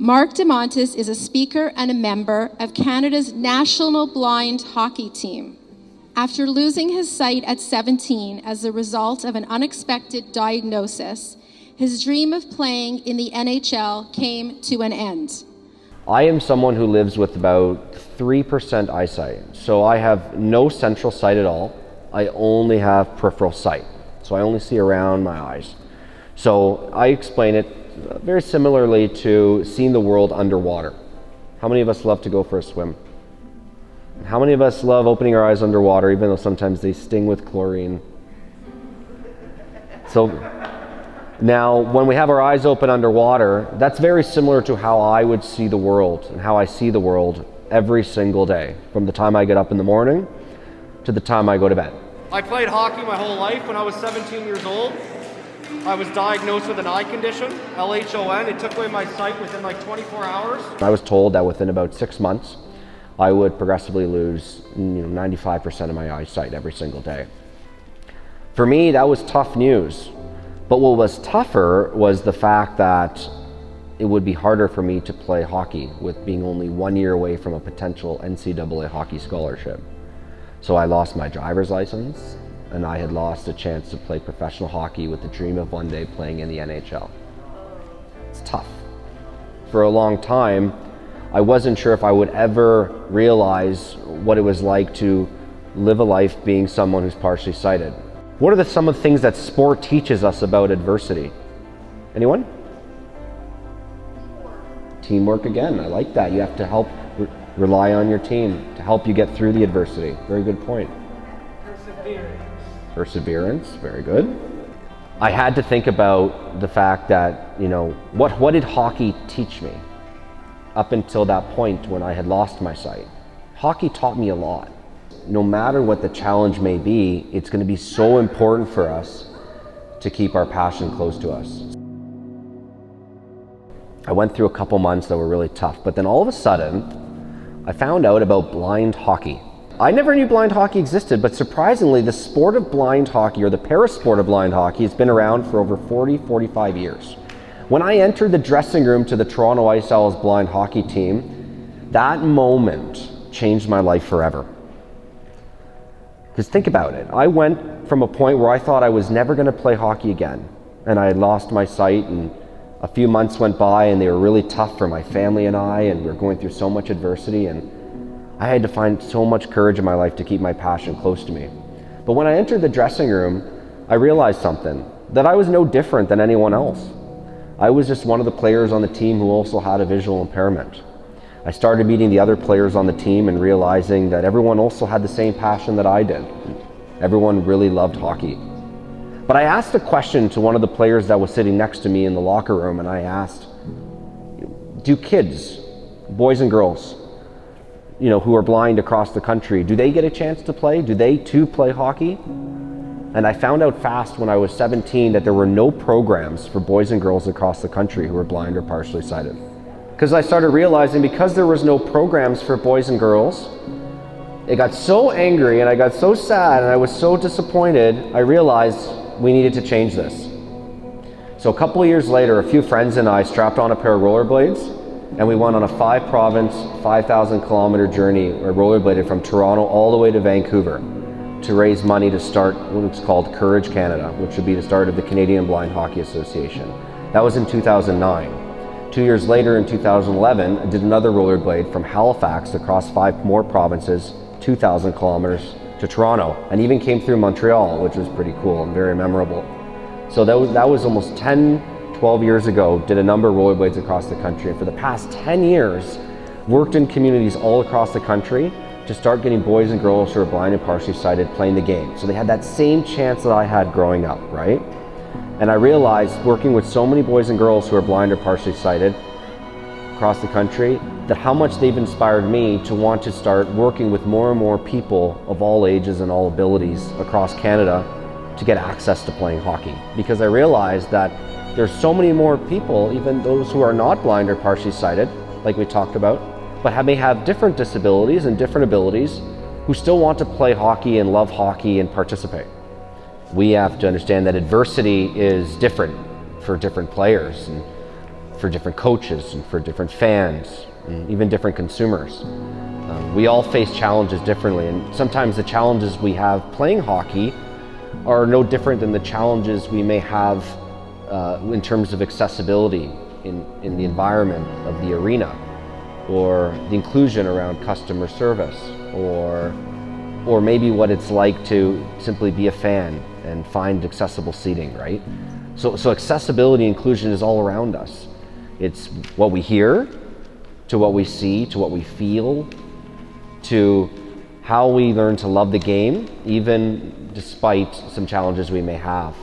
Mark DeMontis is a speaker and a member of Canada's national blind hockey team. After losing his sight at 17 as a result of an unexpected diagnosis, his dream of playing in the NHL came to an end. I am someone who lives with about 3% eyesight. So I have no central sight at all. I only have peripheral sight. So I only see around my eyes. So I explain it very similarly to seeing the world underwater. How many of us love to go for a swim? How many of us love opening our eyes underwater, even though sometimes they sting with chlorine? So now, when we have our eyes open underwater, that's very similar to how I would see the world and how I see the world every single day, from the time I get up in the morning to the time I go to bed. I played hockey my whole life. When I was 17 years old, I was diagnosed with an eye condition, LHON. It took away my sight within like 24 hours. I was told that within about 6 months, I would progressively lose 95% of my eyesight every single day. For me, that was tough news. But what was tougher was the fact that it would be harder for me to play hockey with being only 1 year away from a potential NCAA hockey scholarship. So I lost my driver's license, and I had lost a chance to play professional hockey with the dream of one day playing in the NHL. It's tough. For a long time, I wasn't sure if I would ever realize what it was like to live a life being someone who's partially sighted. What are some of the things that sport teaches us about adversity? Anyone? Teamwork again, I like that. You have to help rely on your team to help you get through the adversity. Very good point. Perseverance, very good. I had to think about the fact that, what did hockey teach me up until that point when I had lost my sight? Hockey taught me a lot. No matter what the challenge may be, it's going to be so important for us to keep our passion close to us. I went through a couple months that were really tough, but then all of a sudden, I found out about blind hockey. I never knew blind hockey existed, but surprisingly, the sport of blind hockey, or the parasport of blind hockey, has been around for over 45 years. When I entered the dressing room to the Toronto Ice Owls blind hockey team, that moment changed my life forever. Because think about it, I went from a point where I thought I was never going to play hockey again, and I had lost my sight, and a few months went by and they were really tough for my family and I, and we were going through so much adversity, and I had to find so much courage in my life to keep my passion close to me. But when I entered the dressing room, I realized something, that I was no different than anyone else. I was just one of the players on the team who also had a visual impairment. I started meeting the other players on the team and realizing that everyone also had the same passion that I did. Everyone really loved hockey. But I asked a question to one of the players that was sitting next to me in the locker room, and I asked, do kids, boys and girls, who are blind across the country, do they get a chance to play? Do they too play hockey? And I found out fast when I was 17 that there were no programs for boys and girls across the country who were blind or partially sighted. Because I started realizing, because there was no programs for boys and girls, I got so angry and I got so sad and I was so disappointed, I realized we needed to change this. So a couple of years later, a few friends and I strapped on a pair of rollerblades and we went on a 5-province, 5,000-kilometer journey. We rollerbladed from Toronto all the way to Vancouver to raise money to start what's called Courage Canada, which would be the start of the Canadian Blind Hockey Association. That was in 2009. 2 years later, in 2011, I did another rollerblade from Halifax across 5 more provinces, 2,000 kilometers to Toronto, and even came through Montreal, which was pretty cool and very memorable. So that was almost 12 years ago, did a number of rollerblades across the country, and for the past 10 years, worked in communities all across the country to start getting boys and girls who are blind and partially sighted playing the game. So they had that same chance that I had growing up, right? And I realized, working with so many boys and girls who are blind or partially sighted across the country, that how much they've inspired me to want to start working with more and more people of all ages and all abilities across Canada to get access to playing hockey. Because I realized that there's so many more people, even those who are not blind or partially sighted, like we talked about, but may have different disabilities and different abilities, who still want to play hockey and love hockey and participate. We have to understand that adversity is different for different players. And for different coaches and for different fans and even different consumers. We all face challenges differently, and sometimes the challenges we have playing hockey are no different than the challenges we may have in terms of accessibility in the environment of the arena, or the inclusion around customer service, or maybe what it's like to simply be a fan and find accessible seating, right? So accessibility inclusion is all around us. It's what we hear, to what we see, to what we feel, to how we learn to love the game, even despite some challenges we may have.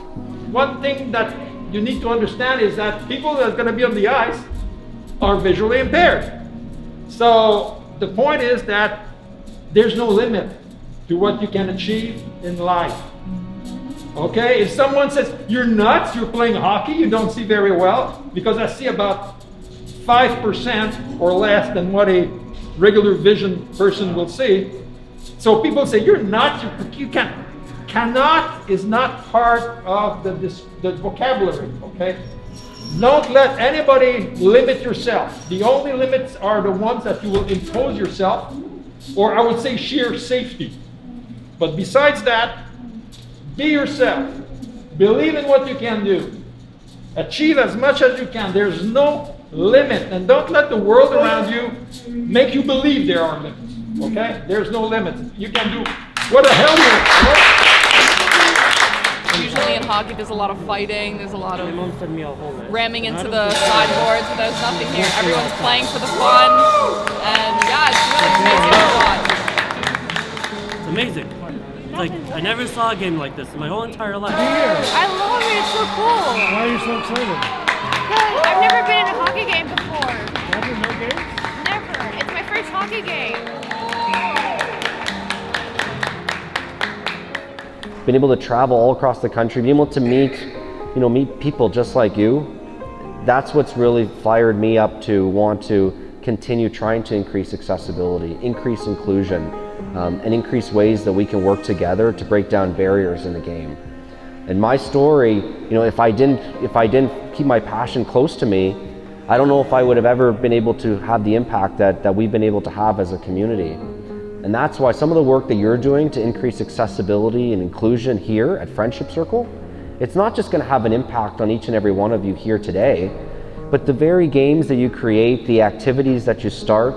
One thing that you need to understand is that people that are going to be on the ice are visually impaired. So the point is that there's no limit to what you can achieve in life. Okay, if someone says, you're nuts, you're playing hockey, you don't see very well, because I see about 5% or less than what a regular vision person will see. So people say, you're nuts, you can't. Cannot is not part of the vocabulary, okay? Don't let anybody limit yourself. The only limits are the ones that you will impose yourself, or I would say sheer safety. But besides that, be yourself. Believe in what you can do. Achieve as much as you can. There's no limit. And don't let the world around you make you believe there are limits. Okay? There's no limits. You can do what the hell you want. Usually in hockey there's a lot of fighting, there's a lot of ramming into the sideboards, but there's nothing here. Everyone's playing for the fun, and yeah, it's really amazing to watch. It's amazing. It's like, I never saw a game like this in my whole entire life. I love it, it's so cool. Why are you so excited? Because I've never been in a hockey game before. Never, no games? Never. It's my first hockey game. Been able to travel all across the country, being able to meet people just like you. That's what's really fired me up to want to continue trying to increase accessibility, increase inclusion, and increase ways that we can work together to break down barriers in the game. And my story, if I didn't keep my passion close to me, I don't know if I would have ever been able to have the impact that we've been able to have as a community. And that's why some of the work that you're doing to increase accessibility and inclusion here at Friendship Circle, it's not just going to have an impact on each and every one of you here today, but the very games that you create, the activities that you start,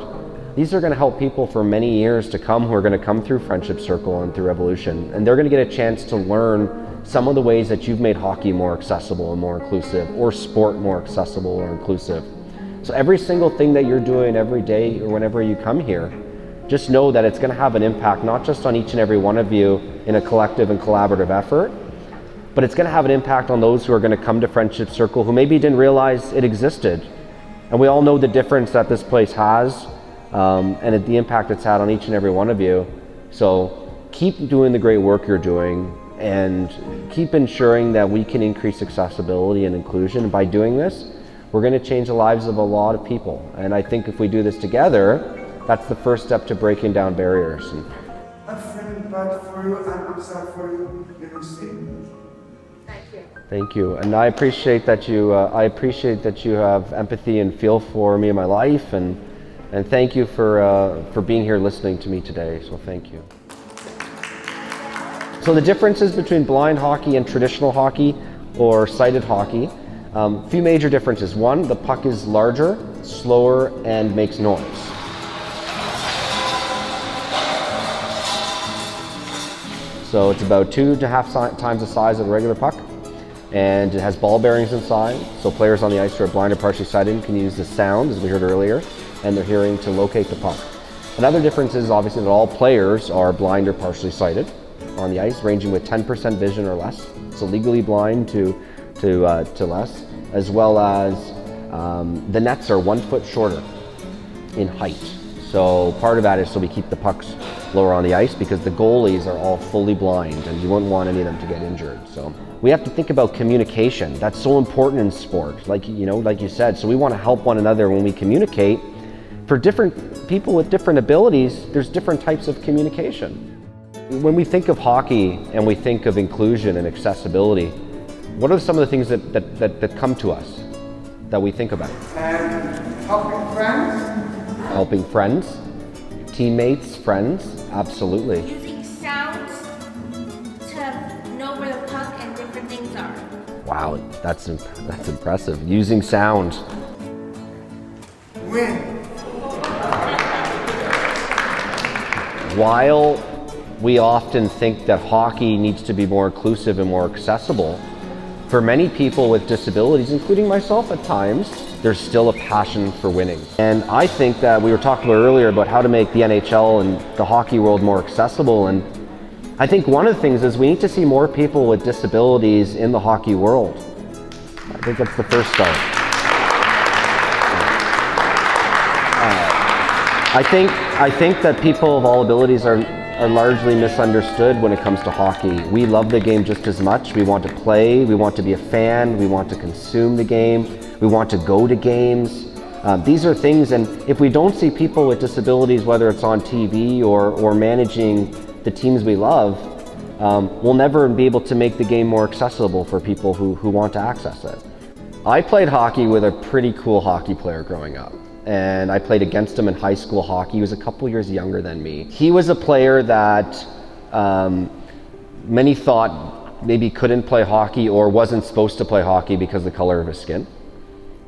these are going to help people for many years to come who are going to come through Friendship Circle and through Evolution. And they're going to get a chance to learn some of the ways that you've made hockey more accessible and more inclusive, or sport more accessible or inclusive. So every single thing that you're doing every day or whenever you come here, just know that it's going to have an impact not just on each and every one of you in a collective and collaborative effort, but it's going to have an impact on those who are going to come to Friendship Circle who maybe didn't realize it existed. And we all know the difference that this place has and the impact it's had on each and every one of you. So keep doing the great work you're doing and keep ensuring that we can increase accessibility and inclusion. And by doing this, we're going to change the lives of a lot of people. And I think if we do this together, that's the first step to breaking down barriers. I'm feeling bad for you, and I'm sorry for you. You see? Thank you. Thank you, and I appreciate that you. Have empathy and feel for me in my life, and thank you for being here listening to me today. So thank you. So the differences between blind hockey and traditional hockey or sighted hockey, a few major differences. One, the puck is larger, slower, and makes noise. So it's about 2.5 times the size of a regular puck, and it has ball bearings inside, so players on the ice who are blind or partially sighted can use the sound, as we heard earlier, and their hearing to locate the puck. Another difference is obviously that all players are blind or partially sighted on the ice, ranging with 10% vision or less, so legally blind to less, as well as the nets are 1 foot shorter in height. So part of that is so we keep the pucks lower on the ice, because the goalies are all fully blind and you wouldn't want any of them to get injured. So we have to think about communication. That's so important in sport, like you said. So we want to help one another when we communicate. For different people with different abilities, there's different types of communication. When we think of hockey and we think of inclusion and accessibility, what are some of the things that come to us? that we think about? Helping friends. Helping friends, teammates, friends, absolutely. Using sounds to know where the puck and different things are. Wow, that's impressive. Using sound. Win. While we often think that hockey needs to be more inclusive and more accessible, for many people with disabilities, including myself at times, there's still a passion for winning. And I think that we were talking about earlier about how to make the NHL and the hockey world more accessible, and I think one of the things is we need to see more people with disabilities in the hockey world. I think that's the first start. I think that people of all abilities are largely misunderstood when it comes to hockey. We love the game just as much. We want to play, we want to be a fan, we want to consume the game, we want to go to games. These are things, and if we don't see people with disabilities, whether it's on TV or managing the teams we love, we'll never be able to make the game more accessible for people who want to access it. I played hockey with a pretty cool hockey player growing up, and I played against him in high school hockey. He was a couple years younger than me. He was a player that many thought maybe couldn't play hockey or wasn't supposed to play hockey because of the color of his skin.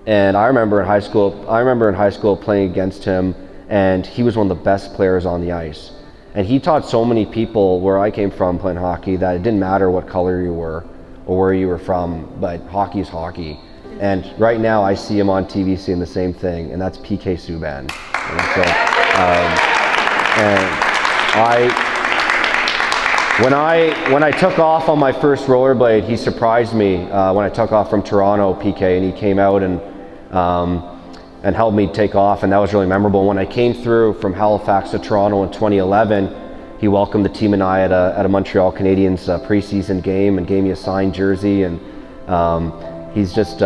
And I remember in high school playing against him, and he was one of the best players on the ice. And he taught so many people where I came from playing hockey that it didn't matter what color you were or where you were from, but hockey is hockey. And right now I see him on TV saying the same thing, and that's PK Subban. And so, when I took off on my first rollerblade, he surprised me when I took off from Toronto, PK, and he came out and helped me take off, and that was really memorable. When I came through from Halifax to Toronto in 2011, he welcomed the team and I at a Montreal Canadiens preseason game and gave me a signed jersey, and he's just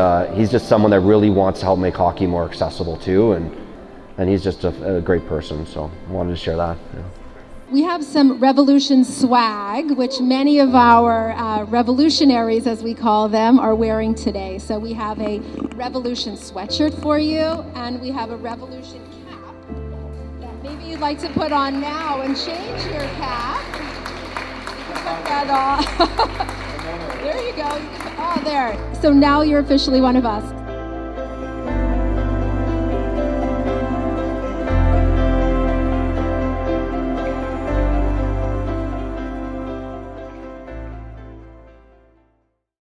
someone that really wants to help make hockey more accessible too, and he's just a great person, so I wanted to share that. Yeah. We have some Revolution swag, which many of our revolutionaries, as we call them, are wearing today. So we have a Revolution sweatshirt for you, and we have a Revolution cap that maybe you'd like to put on now and change your cap. Put that on. There you go. Oh, there. So now you're officially one of us.